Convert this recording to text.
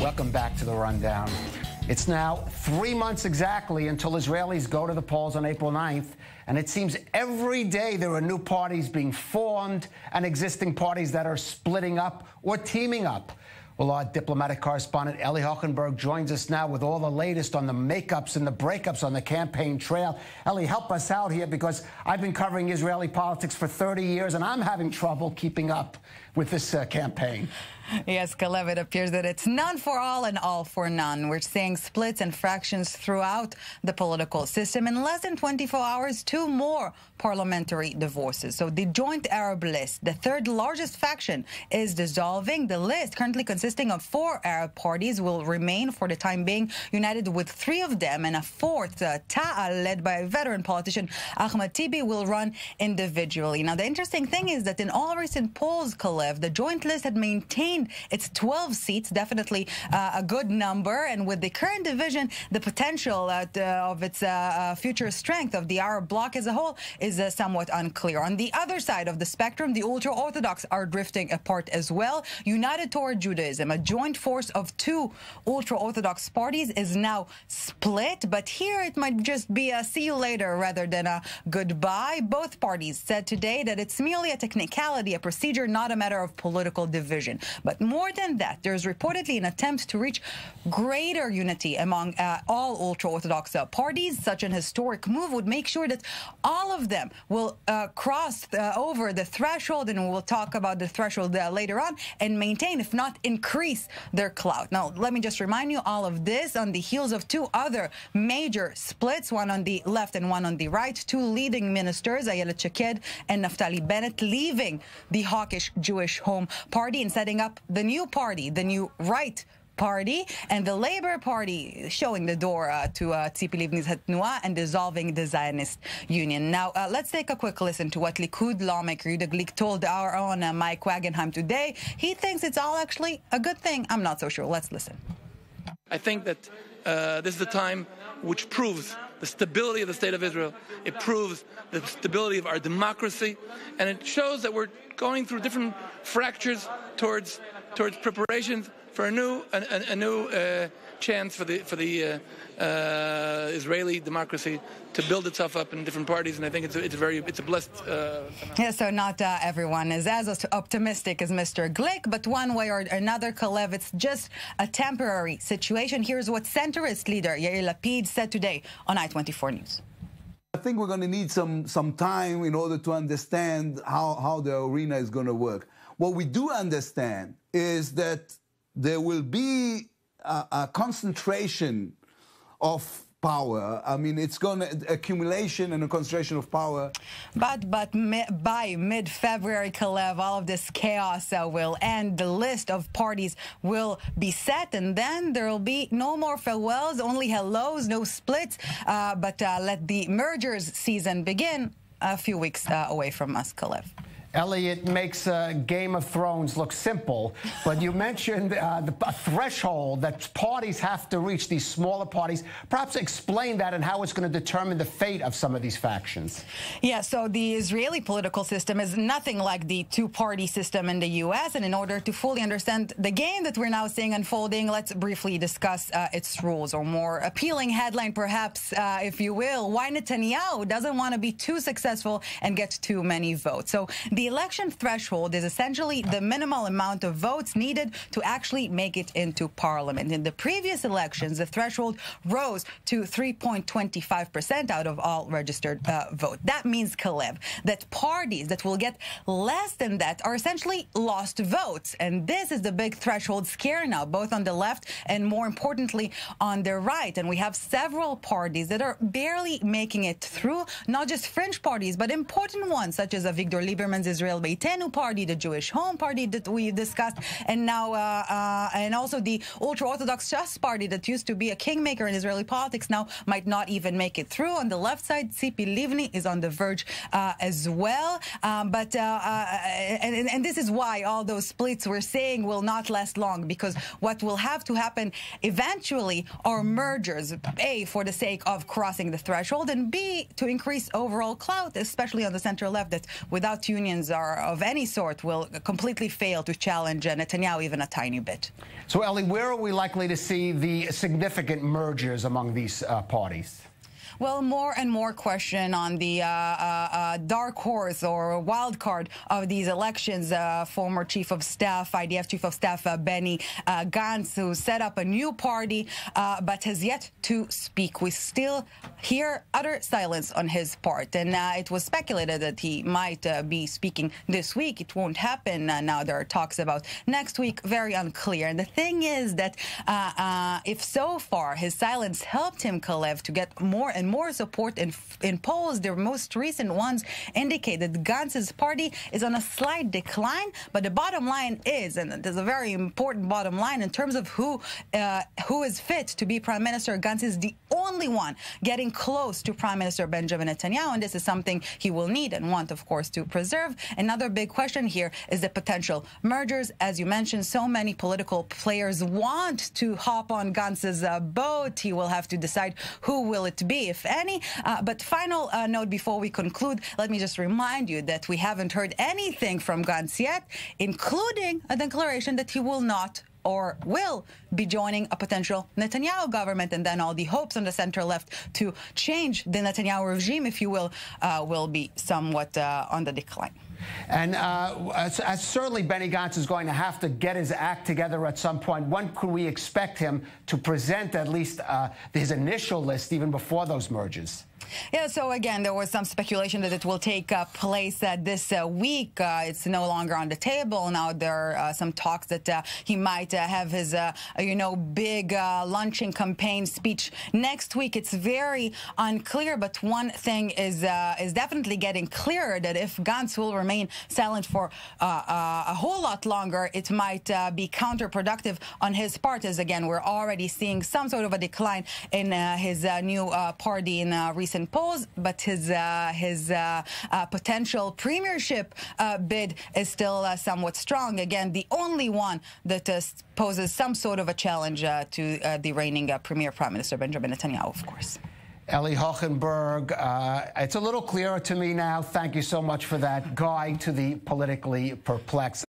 Welcome back to the Rundown. It's now 3 months exactly until Israelis go to the polls on April 9th, and it seems every day there are new parties being formed and existing parties that are splitting up or teaming up. Well, our diplomatic correspondent Ellie Hochenberg joins us now with all the latest on the makeups and the breakups on the campaign trail. Ellie, help us out here, because I've been covering Israeli politics for 30 years, and I'm having trouble keeping up with this campaign. Yes, Kalev, it appears that it's none for all and all for none. We're seeing splits and fractions throughout the political system. In less than 24 hours, 2 more parliamentary divorces. So the Joint Arab List, the third largest faction, is dissolving. The list, currently consisting of 4 Arab parties, will remain for the time being united with 3 of them, and a fourth, Ta'al, led by a veteran politician, Ahmed Tibi, will run individually. Now, the interesting thing is that in all recent polls, Kalev, the Joint List had maintained its 12 seats, definitely a good number, and with the current division, the potential of its future strength of the Arab bloc as a whole is somewhat unclear. On the other side of the spectrum, the ultra-Orthodox are drifting apart as well. United Toward Judaism, a joint force of 2 ultra-Orthodox parties, is now split, but here it might just be a see you later rather than a goodbye. Both parties said today that it's merely a technicality, a procedure, not a matter of political division. But more than that, there's reportedly an attempt to reach greater unity among all ultra-Orthodox parties. Such an historic move would make sure that all of them will cross over the threshold, and we'll talk about the threshold later on, and maintain, if not increase, their clout. Now, let me just remind you, all of this on the heels of 2 other major splits, one on the left and one on the right. 2 leading ministers, Yair Lapid and Naftali Bennett, leaving the hawkish Jewish Home Party and setting up the new party, the new Right Party, and the Labour Party showing the door to Tzipi Livni's Hatnua and dissolving the Zionist Union. Now, let's take a quick listen to what Likud lawmaker Yehuda Glick told our own Mike Wagenheim today. He thinks it's all actually a good thing. I'm not so sure. Let's listen. I think that this is a time which proves the stability of the State of Israel. It proves the stability of our democracy, and it shows that we're going through different fractures towards preparations for a new chance for the Israeli democracy to build itself up in different parties, and I think it's a blessed. Yeah, so not everyone is as optimistic as Mr. Glick, but one way or another, Kalev, it's just a temporary situation. Here's what centrist leader Yair Lapid said today on I-24 News. I think we're going to need some time in order to understand how the arena is going to work. What we do understand is that there will be a concentration of power. I mean, it's going to accumulation and a concentration of power. But by mid-February, Kalev, all of this chaos will end. The list of parties will be set, and then there will be no more farewells, only hellos, no splits. But let the mergers season begin a few weeks away from us, Kalev. Ellie, it makes Game of Thrones look simple, but you mentioned a threshold that parties have to reach, these smaller parties. Perhaps explain that and how it's going to determine the fate of some of these factions. Yeah, so the Israeli political system is nothing like the 2-party system in the U.S., and in order to fully understand the game that we're now seeing unfolding, let's briefly discuss its rules, or more appealing headline, perhaps, if you will, why Netanyahu doesn't want to be too successful and get too many votes. So the election threshold is essentially the minimal amount of votes needed to actually make it into parliament. In the previous elections, the threshold rose to 3.25% out of all registered votes. That means, Kalev, that parties that will get less than that are essentially lost votes. And this is the big threshold scare now, both on the left and, more importantly, on the right. And we have several parties that are barely making it through, not just fringe parties, but important ones, such as Avigdor Lieberman's Israel Beitenu party, the Jewish Home Party that we discussed, and now and also the ultra-Orthodox Shas party that used to be a kingmaker in Israeli politics now might not even make it through. On the left side, Tzipi Livni is on the verge as well. And this is why all those splits we're saying will not last long, because what will have to happen eventually are mergers, A, for the sake of crossing the threshold, and B, to increase overall clout, especially on the center left, that without unions elections are of any sort will completely fail to challenge Netanyahu even a tiny bit. So, Ellie, where are we likely to see the significant mergers among these parties? Well, more and more question on the dark horse or wild card of these elections. Former Chief of Staff, IDF Chief of Staff Benny Gantz, who set up a new party but has yet to speak. We still hear utter silence on his part. And it was speculated that he might be speaking this week. It won't happen. Now there are talks about next week. Very unclear. And the thing is that if so far his silence helped him, Kalev, to get more and more support in polls, the most recent ones indicate that Gantz's party is on a slight decline. But the bottom line is, and there's a very important bottom line in terms of who is fit to be Prime Minister, Gantz is the only one getting close to Prime Minister Benjamin Netanyahu, and this is something he will need and want, of course, to preserve. Another big question here is the potential mergers. As you mentioned, so many political players want to hop on Gantz's boat. He will have to decide who will it be, if any. But final note before we conclude, let me just remind you that we haven't heard anything from Gantz yet, including a declaration that he will not or will be joining a potential Netanyahu government, and then all the hopes on the center left to change the Netanyahu regime, if you will be somewhat on the decline. And as certainly Benny Gantz is going to have to get his act together at some point. When could we expect him to present at least his initial list even before those mergers? Yeah, so again, there was some speculation that it will take place this week. It's no longer on the table. Now there are some talks that he might have his, big launching campaign speech next week. It's very unclear, but one thing is definitely getting clearer, that if Gantz will remain silent for a whole lot longer, it might be counterproductive on his part, as again, we're already seeing some sort of a decline in his new party in recent polls, but his potential premiership bid is still somewhat strong. Again, the only one that poses some sort of a challenge to the reigning Premier Prime Minister Benjamin Netanyahu, of course. Ellie Hochenberg, it's a little clearer to me now. Thank you so much for that guide to the politically perplexed.